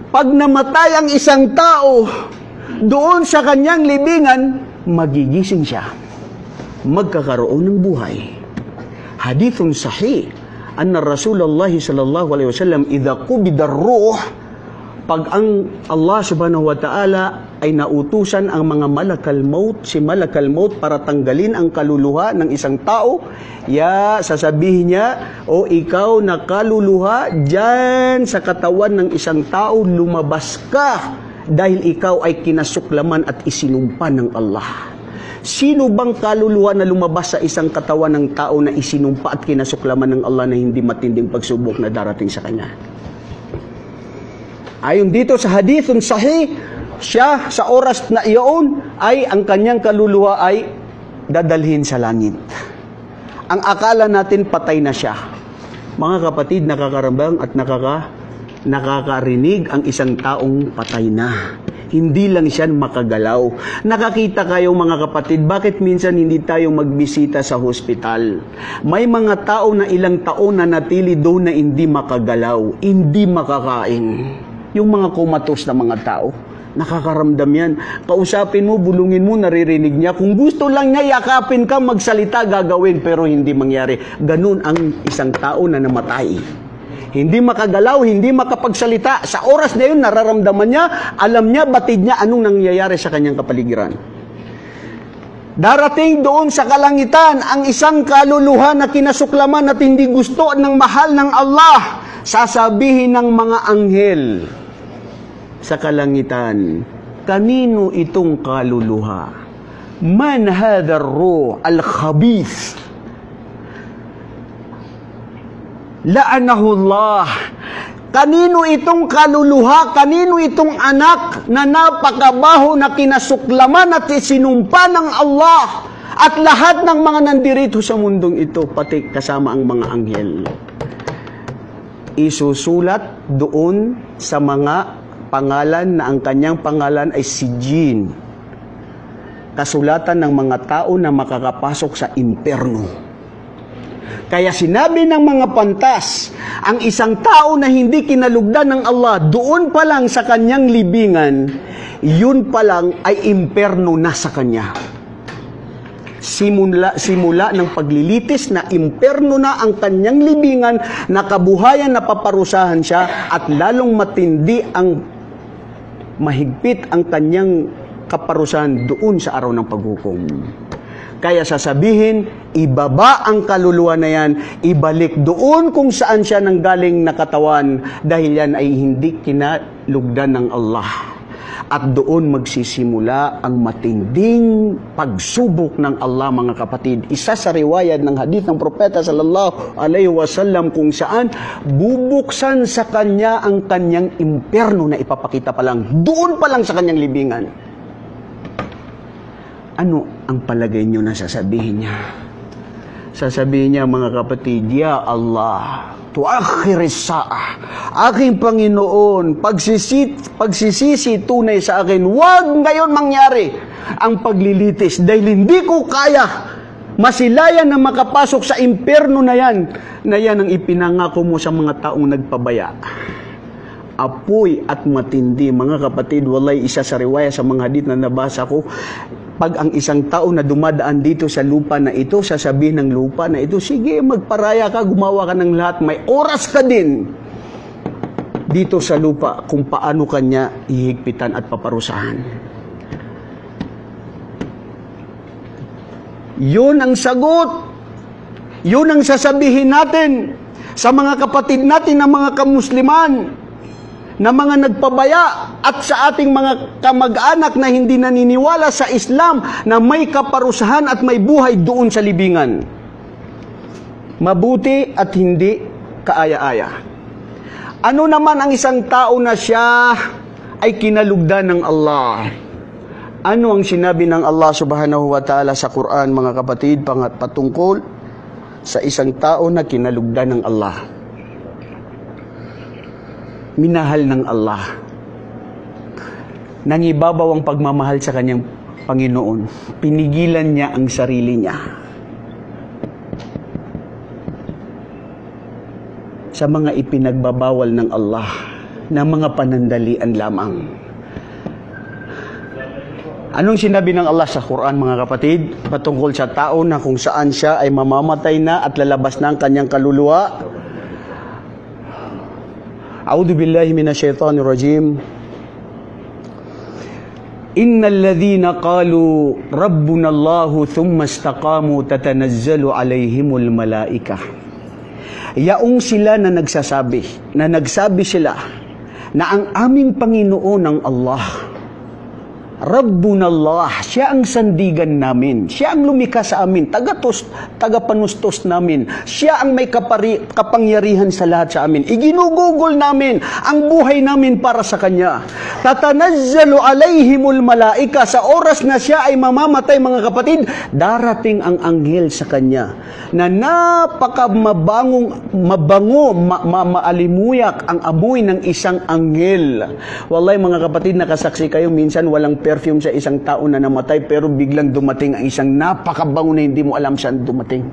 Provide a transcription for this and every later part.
Pag namatay ang isang tao, doon sa kanyang libingan, magigising siya. Magkakaroon ng buhay. Hadithun sahih, anna Rasulullah sallallahu alaihi wasallam idha qubida ar-ruh, pag ang Allah subhanahu wa ta'ala ay nautusan ang mga malakal maut, si malakal maut para tanggalin ang kaluluha ng isang tao, sasabihin niya, o ikaw na kaluluha, dyan sa katawan ng isang tao, lumabas ka dahil ikaw ay kinasuklaman at isinumpa ng Allah. Sino bang kaluluha na lumabas sa isang katawan ng tao na isinumpa at kinasuklaman ng Allah na hindi matinding pagsubok na darating sa kanya? Ayon dito sa hadithun sahih, siya sa oras na iyon ay ang kanyang kaluluwa ay dadalhin sa langit. Ang akala natin patay na siya. Mga kapatid, nakakarambang at nakakarinig ang isang taong patay na. Hindi lang siya makagalaw. Nakakita kayo mga kapatid, bakit minsan hindi tayo magbisita sa hospital? May mga tao na ilang taon na natili doon na hindi makagalaw, hindi makakain. Yung mga kumatos na mga tao, nakakaramdam yan. Kausapin mo, bulungin mo, naririnig niya. Kung gusto lang niya, yakapin ka, magsalita, gagawin, pero hindi mangyari. Ganun ang isang tao na namatay. Hindi makagalaw, hindi makapagsalita. Sa oras na yun, nararamdaman niya, alam niya, batid niya anong nangyayari sa kanyang kapaligiran. Darating doon sa kalangitan ang isang kaluluha na kinasuklaman at hindi gusto ng mahal ng Allah. Sasabihin ng mga anghel sa kalangitan, kanino itong kaluluha? Man hadha ar-ruh al-khabith? La'anahu Allah. Kanino itong kaluluha, kanino itong anak na napakabaho na kinasuklaman at isinumpa ng Allah at lahat ng mga nandirito sa mundong ito, pati kasama ang mga anghel. Isusulat doon sa mga pangalan na ang kanyang pangalan ay si Jin. Kasulatan ng mga tao na makakapasok sa imperno. Kaya sinabi ng mga pantas, ang isang tao na hindi kinalugdan ng Allah, doon pa lang sa kanyang libingan, yun pa lang ay imperno na sa kanya. Simula ng paglilitis na imperno na ang kanyang libingan, na kabuhayan na paparusahan siya, at lalong matindi ang mahigpit ang kanyang kaparusahan doon sa araw ng paghukom. Kaya sasabihin, ibaba ang kaluluwa na yan, ibalik doon kung saan siya nanggaling na katawan, dahil yan ay hindi kinalugdan ng Allah. At doon magsisimula ang matinding pagsubok ng Allah, mga kapatid. Isa sa riwayat ng hadith ng propeta sallallahu alaihi wasallam kung saan bubuksan sa kanya ang kanyang imperno na ipapakita pa lang, doon pa lang sa kanyang libingan. Ano ang palagay nyo na sasabihin niya? Sasabihin niya, mga kapatid, Ya Allah, tuakhiris sa'ah, aking Panginoon, pagsisisi tunay sa akin, huwag ngayon mangyari ang paglilitis dahil hindi ko kaya masilayan na makapasok sa imperno na yan ang ipinangako mo sa mga taong nagpabaya. Apoy at matindi, mga kapatid, walay isa sa riwaya sa mga hadith na nabasa ko, pag ang isang tao na dumadaan dito sa lupa na ito, sasabihin ng lupa na ito, sige, magparaya ka, gumawa ka ng lahat, may oras ka din dito sa lupa kung paano kanya ihigpitan at paparusahan. Yun ang sagot. Yun ang sasabihin natin sa mga kapatid natin na mga kamusliman, na mga nagpabaya, at sa ating mga kamag-anak na hindi naniniwala sa Islam na may kaparusahan at may buhay doon sa libingan. Mabuti at hindi kaaya-aya. Ano naman ang isang tao na siya ay kinalugdan ng Allah? Ano ang sinabi ng Allah subhanahu wa ta'ala sa Quran, mga kapatid, patungkol sa isang tao na kinalugdan ng Allah? Minahal ng Allah. Nangibabaw ang pagmamahal sa kanyang Panginoon. Pinigilan niya ang sarili niya. Sa mga ipinagbabawal ng Allah. na mga panandalian lamang. Anong sinabi ng Allah sa Quran, mga kapatid, patungkol sa tao na kung saan siya ay mamamatay na at lalabas na ang kanyang kaluluwa? A'udhu billahi minasyaitanir rajim. Innal ladhina qalu rabbuna Allahu thumma istaqamu tatanazzalu alaihimul malaika. Yaong sila na nagsabi sila na ang aming Panginoon ang Allah. Rabbuna Allah, siya ang sandigan namin. Siya ang lumikha sa amin, tagapanustos namin. Siya ang may kapangyarihan sa lahat sa amin. Iginugugol namin ang buhay namin para sa Kanya. Tatanazzalu alaihimul malaika. Sa oras na siya ay mamamatay, mga kapatid, darating ang anghel sa Kanya na maalimuyak ang amoy ng isang anghel. Wallahi, mga kapatid, nakasaksi kayo, minsan walang perfume sa isang tao na namatay, pero biglang dumating ang isang napakabango na hindi mo alam saan dumating.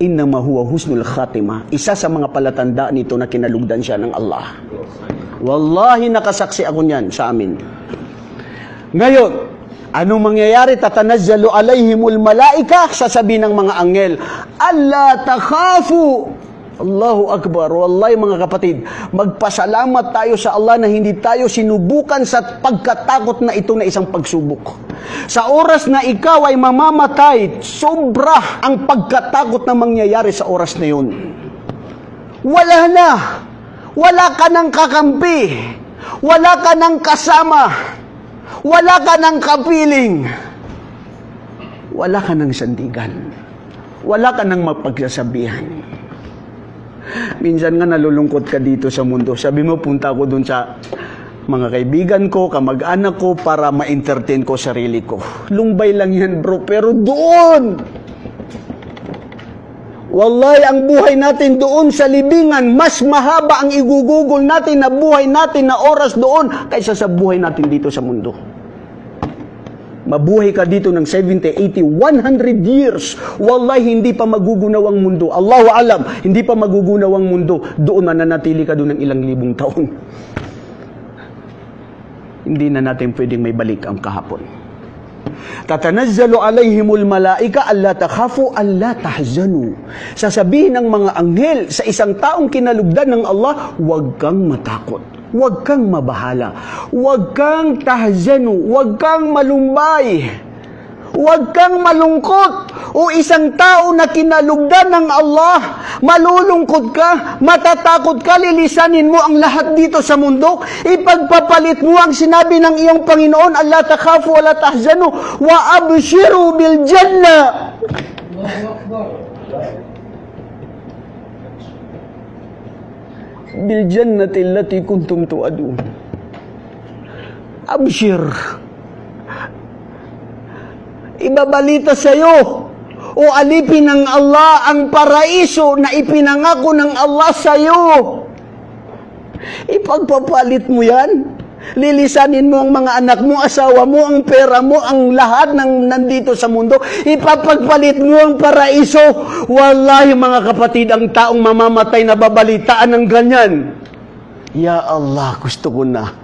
Innama huwa husnul khatima. Isa sa mga palatandaan nito na kinalugdan siya ng Allah. Wallahi, nakasaksi ako niyan sa amin. Ngayon, anong mangyayari? Tatanazzalu alaihimul malaika, sasabihin ng mga anghel, alla takhafu. Allahu Akbar. Wallahi, mga kapatid, magpasalamat tayo sa Allah na hindi tayo sinubukan sa pagkatakot na ito na isang pagsubok. Sa oras na ikaw ay mamamatay, sobra ang pagkatakot na mangyayari sa oras na yun. Wala na. Wala ka ng kakampi. Wala ka ng kasama. Wala ka ng kapiling. Wala ka ng sandigan. Wala ka ng mapagsasabihan. Minsan nga nalulungkot ka dito sa mundo. Sabi mo, punta ko dun sa mga kaibigan ko, kamag-anak ko, para ma-entertain ko sarili ko. Lumbay lang yan, bro. Pero doon, wallahi, ang buhay natin doon sa libingan, mas mahaba ang igugugol natin na buhay natin na oras doon kaysa sa buhay natin dito sa mundo. Mabuhay ka dito ng 70, 80, 100 years. Wallahi, hindi pa magugunaw ang mundo. Allahu alam, hindi pa magugunaw ang mundo. Doon mananatili ka doon ng ilang libong taon. Hindi na natin pwedeng may balik ang kahapon. Tatanazzalu alaihimul malaika alla takhafu alla tahzanu. Sasabihin ng mga anghel sa isang taong kinalugdan ng Allah, huwag kang matakot. Huwag kang mabahala. Huwag kang tahzanu. Huwag kang malumbay. Huwag kang malungkot. O isang tao na kinalugdan ng Allah, malulungkot ka, matatakot ka, lilisanin mo ang lahat dito sa mundo, ipagpapalit mo ang sinabi ng iyong Panginoon, alla takhafu wa la tahzanu wa abshiru bil jannah. Bil jannati allati kuntum tu'adun. Abshir. Ibabalita sa iyo, o alipin ng Allah ang paraiso na ipinangako ng Allah sa iyo. Ipagpapalit mo yan. Lilisanin mo ang mga anak mo, asawa mo, ang pera mo, ang lahat ng nandito sa mundo. Ipapagpalit mo ang paraiso. Wallahi, mga kapatid, ang taong mamamatay na babalitaan ng ganyan. Ya Allah, gusto ko na.